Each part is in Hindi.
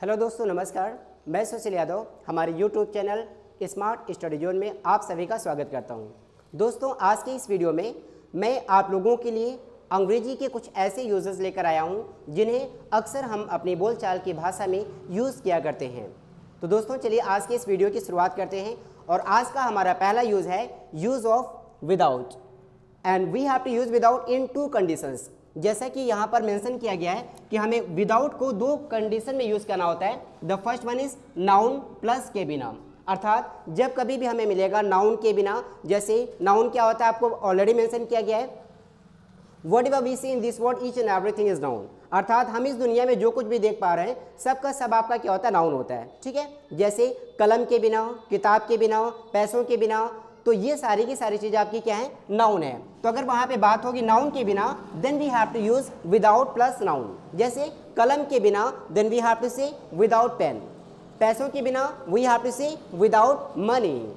हेलो दोस्तों, नमस्कार। मैं सुशील यादव हमारे YouTube channel smart study zone में आप सभी का स्वागत करता हूं। दोस्तों, आज के इस वीडियो में मैं आप लोगों के लिए अंग्रेजी के कुछ ऐसे यूजेस लेकर आया हूं जिन्हें अक्सर हम अपनी बोलचाल की भाषा में यूज़ किया करते हैं। तो दोस्तों, चलिए आज के इस वीडियो की शुरुआत करते हैं। और आज का हमारा पहला यूज़ है use of without, and we have to use without in two conditions. जैसा कि यहाँ पर मेंशन किया गया है कि हमें विदाउट को दो कंडीशन में यूज़ करना होता है। The first one is noun plus के बिना, अर्थात जब कभी भी हमें मिलेगा नाउन के बिना। जैसे नाउन क्या होता है आपको ऑलरेडी मेंशन किया गया है, whatever we see in this world each and everything is noun, अर्थात हम इस दुनिया में जो कुछ भी देख पा रहे हैं सबका सब आपका क्या होता है, नाउन होता है। ठीक है, जैसे कलम के बिना, किताब के बिना, पैसों के बिना, तो ये सारी की सारी चीज़ आपकी क्या है, नाउन है। तो अगर वहाँ पे बात होगी नाउन के बिना, then we have to use without plus noun. जैसे कलम के बिना, then we have to say without pen. पैसों के बिना we have to say without money.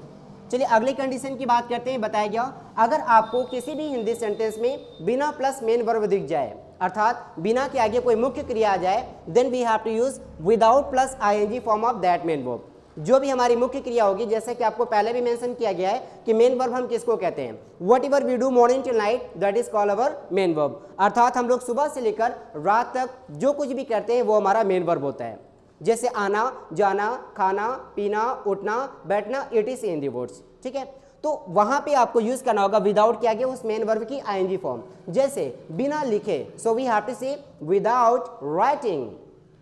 चलिए अगले कंडीशन की बात करते हैं। बताया गया अगर आपको किसी भी हिंदी सेंटेंस में बिना प्लस मेन वर्ब दिख जाए, अर्थात बिना के आगे कोई मुख्य क्रिया आ जाए, then we have to use without plus ING form of that main verb. जो भी हमारी मुख्य क्रिया होगी, जैसे कि आपको पहले भी मेंशन किया गया है कि मेन वर्ब हम किसको कहते हैं, whatever we do morning till night that is called our main verb, अर्थात हम लोग सुबह से लेकर रात तक जो कुछ भी करते हैं वो हमारा मेन वर्ब होता है। जैसे आना, जाना, खाना, पीना, उठना, बैठना, it is in the words. ठीक है, तो वहां पे आपको यूज करना होगा विदाउट के आगे उस मेन वर्ब की आईएनजी फॉर्म। जैसे बिना लिखे, सो we have to say without writing.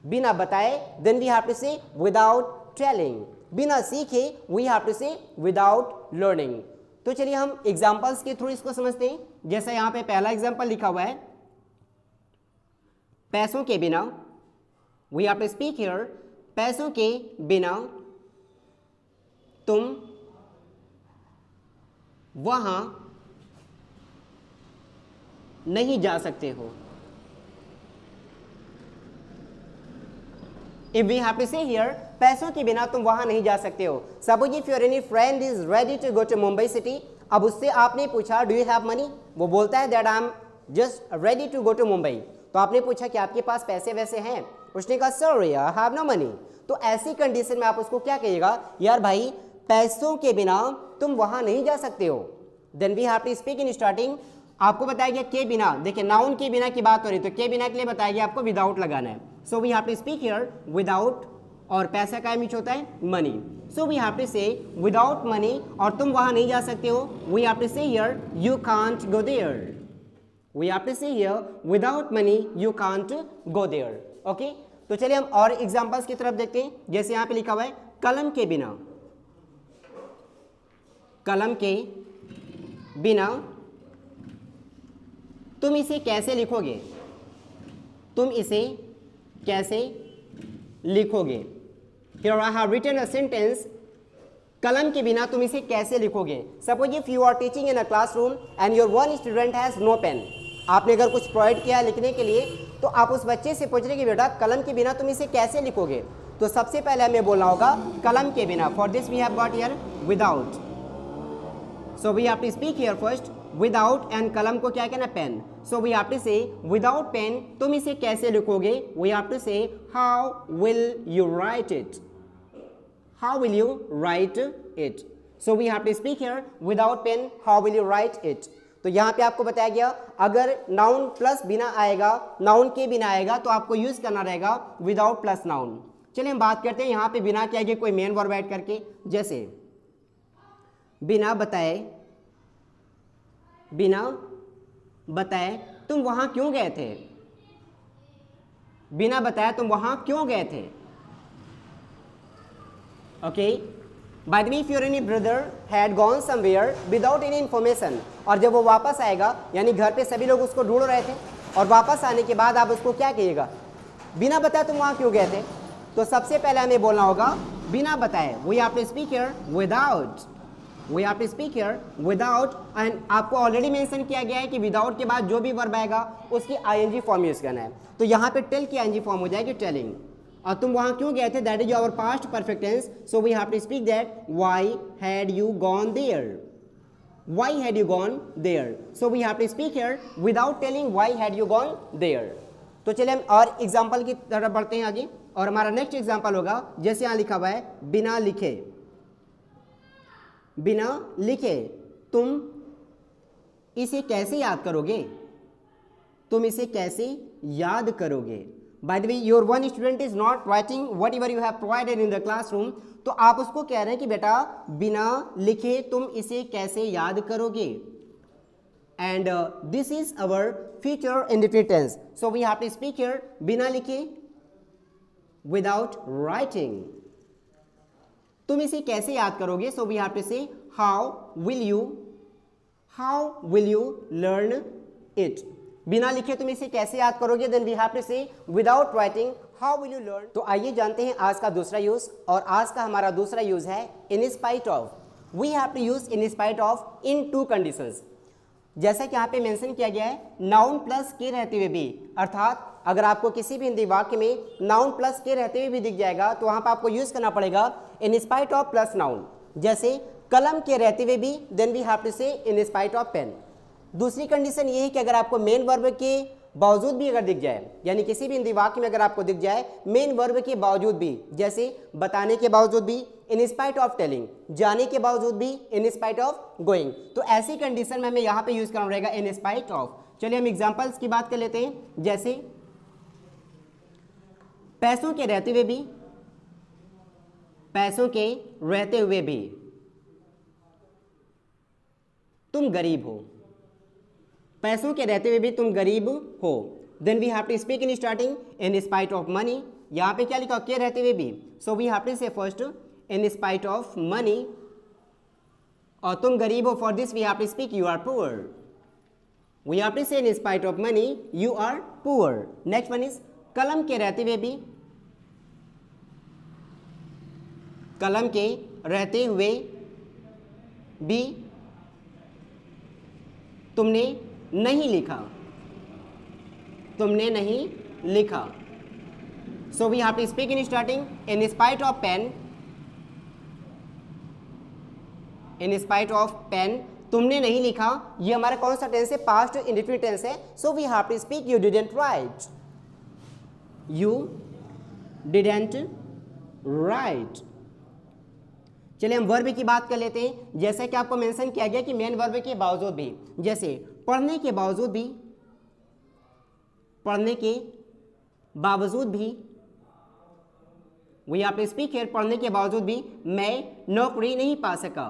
बिना बताए, then we have to say without telling. बिना सीखे, we have to say without learning. तो चलिए हम एग्जांपल्स के थ्रू इसको समझते हैं। जैसे यहाँ पे पहला एग्जांपल लिखा हुआ है, पैसों के बिना, we have to speak here, पैसों के बिना तुम वहां नहीं जा सकते हो। If we have to say here, पैसों के बिना तुम वहां नहीं जा सकते हो। Suppose if your any friend is ready to go to Mumbai city, अब उससे आपने पूछा do you have money, वो बोलता है that I'm just ready to go to Mumbai। तो आपने पूछा कि आपके पास पैसे वैसे हैं, उसने कहा sorry I have no money। तो ऐसी कंडीशन में आप उसको क्या कहिएगा, यार भाई पैसों के बिना तुम वहां नहीं जा सकते हो। Then we have to speak in starting, आपको बताया गया के बिना, देखिए नाउन के बिना की बात हो रही, तो के बिना के लिए बताया गया आपको विदाउट लगाना है। So we have to speak here without, और पैसा का मीच होता है money. So we have to say without money, और तुम वहां नहीं जा सकते हो, we have to say here you can't go there. We have to say here without money you can't go there. Okay, तो चलिए हम और एग्जांपल्स की तरफ देखते हैं। जैसे यहाँ पे लिखा हुआ है कलम के बिना, कलम के बिना तुम इसे कैसे लिखोगे, तुम इसे कैसे लिखोगे। Here I have written a sentence, कलम के बिना तुम इसे कैसे लिखोगे। Suppose if you are teaching in a classroom and your one student has no pen, आपने अगर कुछ प्रोवाइड किया लिखने के लिए, तो आप उस बच्चे से पूछ रहे कि बेटा कलम के बिना तुम इसे कैसे लिखोगे। तो सबसे पहले हमें बोलना होगा कलम के बिना। For this we have got here without, so we have to speak here first without, and कलम को क्या कहना, pen. So we have to say without pen तुम इसे कैसे लिखोगे, we have to say how will you write it, how will you write it. So we have to speak here without pen how will you write it. तो यहाँ पे आपको बताया गया अगर नाउन प्लस बिना आएगा, नाउन के बिना आएगा, तो आपको यूज करना रहेगा विदाउट प्लस नाउन। चलिए हम बात करते हैं यहाँ पे बिना के आगे कोई मेन वर्ब ऐड करके। जैसे बिना बताए, बिना बताए तुम वहां क्यों गए थे, बिना बताए तुम वहां क्यों गए थे। Okay, by the way if your any brother had gone somewhere without any information, और जब वो वापस आएगा, यानी घर पे सभी लोग उसको ढूंढ रहे थे, और वापस आने के बाद आप उसको क्या कहिएगा, बिना बताए तुम वहां क्यों गए थे। तो सबसे पहले हमें बोलना होगा बिना बताए, we have to speak here without, we have to speak here without, and आपको ऑलरेडी मेंशन किया गया है कि विदाउट के बाद जो भी वर्ब आएगा उसकी आईएनजी फॉर्म यूज करना है। तो यहाँ पे टेल की आईएनजी फॉर्म हो जाएगी टेलिंग, और तुम वहां क्यों गए थे, that is our past perfect tense. So we have to speak that why had you gone there, why had you gone there. So we have to speak here without telling why had you gone there. तो चलिए हम और एग्जाम्पल की तरफ बढ़ते हैं आगे। और हमारा नेक्स्ट एग्जांपल होगा जैसे यहां लिखा हुआ है बिना लिखे, बिना लिखे तुम इसे कैसे याद करोगे, तुम इसे कैसे याद करोगे। By the way your one student is not writing what ever you have provided in the classroom, तो आप उसको कह रहे हैं कि बेटा बिना लिखे तुम इसे कैसे याद करोगे। And this is our future indefinite tense, so we have to speak here बिना लिखे विदाउट राइटिंग, तुम इसे कैसे याद करोगे। So we have to say how will you learn it, बिना लिखे तुम इसे कैसे याद करोगे। Then we have to say without writing how will you learn. तो आइए जानते हैं आज का दूसरा यूज, और आज का हमारा दूसरा यूज है in spite of. We have to use in spite of in two conditions. जैसा कि यहाँ पे मेंशन किया गया है नाउन प्लस के रहते हुए भी, अर्थात अगर आपको किसी भी हिंदी वाक्य में नाउन प्लस के रहते हुए भी दिख जाएगा तो वहां पर आपको यूज करना पड़ेगा इन स्पाइट ऑफ प्लस नाउन। जैसे कलम के रहते हुए भी, then we have to say in spite of pen. दूसरी कंडीशन ये है कि अगर आपको मेन वर्ब के बावजूद भी अगर दिख जाए, यानी किसी भी हिंदी वाक्य में अगर आपको दिख जाए मेन वर्ब के बावजूद भी, जैसे बताने के बावजूद भी इन स्पाइट ऑफ टेलिंग, जाने के बावजूद भी इन स्पाइट ऑफ गोइंग, तो ऐसी कंडीशन में हमें यहाँ पे यूज करना रहेगा इन स्पाइट ऑफ। चलिए हम एग्जांपल्स की बात कर लेते हैं। जैसे पैसों के रहते हुए भी, पैसों के रहते हुए भी तुम गरीब हो, पैसों के रहते हुए भी तुम गरीब हो। Then we have to speak in starting in spite of money, यहाँ पे क्या लिखा के रहते हुए भी, so we have to say first in spite of money, और तुम गरीब हो, for this we have to speak you are poor, we have to say in spite of money you are poor. Next one is कलम के रहते हुए भी, कलम के रहते हुए भी तुमने नहीं लिखा, तुमने नहीं लिखा, so we have to speak in starting in spite of pen, in spite of pen तुमने नहीं लिखा। ये हमारा कौन सा टेंस है, पास्ट इंडेफिनिट टेंस है, so we have to speak you didn't write, you didn't write. चलिए हम वर्ब की बात कर लेते हैं। जैसे कि आपको मेंशन किया गया कि मेन वर्ब के बावजूद भी, जैसे पढ़ने के बावजूद भी, पढ़ने के बावजूद भी, we have to speak here पढ़ने के बावजूद भी मैं नौकरी नहीं पा सका,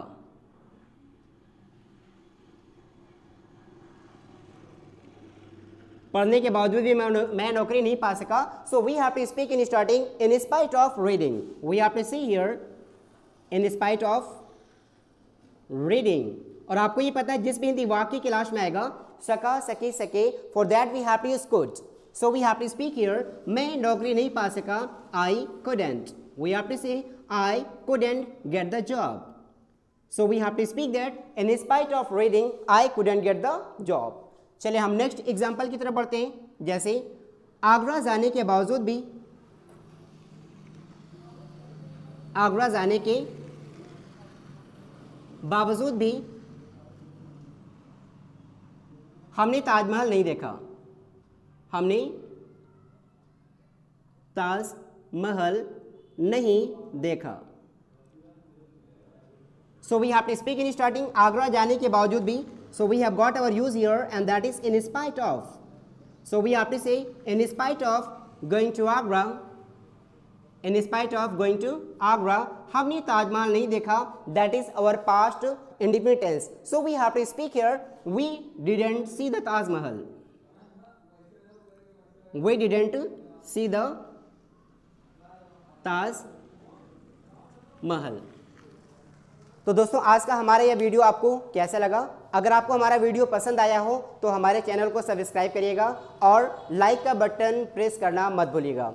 पढ़ने के बावजूद भी मैं नौकरी नहीं पा सका। So we have to speak in starting in spite of reading, we have to see here in spite of reading. और आपको ये पता है जिस भी हिंदी वाक्य के लास्ट में आएगा सका, सके, सके, for that we have to use could, so we have to speak here मैं नौकरी नहीं पा सका, I couldn't, we have to say I couldn't get the job, so we have to speak that in spite of reading I couldn't get the job. चलिए हम नेक्स्ट एग्जाम्पल की तरफ बढ़ते हैं। जैसे आगरा जाने के बावजूद भी, आगरा जाने के बावजूद भी हमने ताजमहल नहीं देखा, हमने ताजमहल नहीं देखा, so we have to speak in starting Agra जाने के बावजूद भी, so we have got our use here and that is in spite of, so we have to say in spite of going to Agra, in spite of going to Agra हमने ताजमहल नहीं देखा, that is our past indefinite tense, so we have to speak here we didn't see the Taj Mahal, we didn't see the Taj Mahal। तो दोस्तों आज का हमारा यह वीडियो आपको कैसा लगा? अगर आपको हमारा वीडियो पसंद आया हो तो हमारे चैनल को सब्सक्राइब करिएगा और लाइक का बटन प्रेस करना मत भूलिएगा।